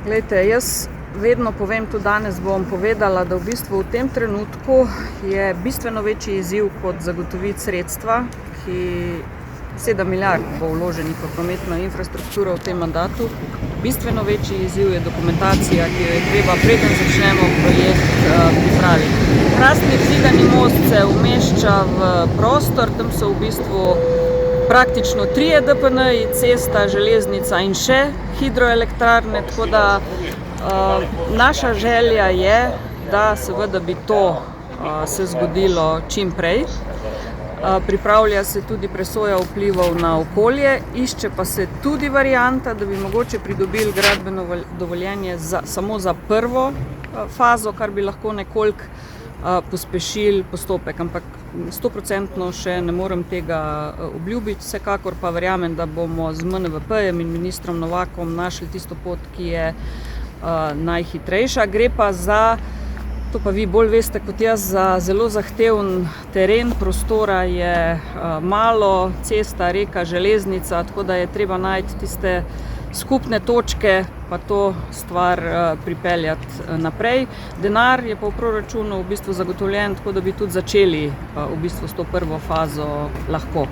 Glejte, jaz vedno povem, tudi danes bom povedala, da v bistvu v tem trenutku je bistveno večji izziv kot zagotoviti sredstva, ki 7 milijard bo vloženih v prometno infrastrukturo v tem mandatu. Bistveno večji izziv je dokumentacija, ki jo je treba, preden začnemo projekt, pripraviti. Hrastnik-Zidani most se umešča v prostor, tam so v bistvu praktično 3 DPN-ji, cesta, železnica in še hidroelektrarne, tako da naša želja je, da seveda bi to se zgodilo čim prej. Pripravlja se tudi presoja vplivov na okolje, išče pa se tudi varianta, da bi mogoče pridobili gradbeno dovoljenje samo za prvo fazo, kar bi lahko nekoliko pospešili postopek, ampak 100% še ne morem tega obljubiti, vsekakor pa verjamem, da bomo z MNVP-jem in ministrom Novakom našli tisto pot, ki je najhitrejša. Gre pa za, to pa vi bolj veste kot jaz, za zelo zahteven teren, prostora je malo, cesta, reka, železnica, tako da je treba najti tiste skupne točke, pa to stvar pripeljati naprej. Denar je pa v proračunu v bistvu zagotovljen, tako da bi tudi začeli v bistvu s to prvo fazo lahko.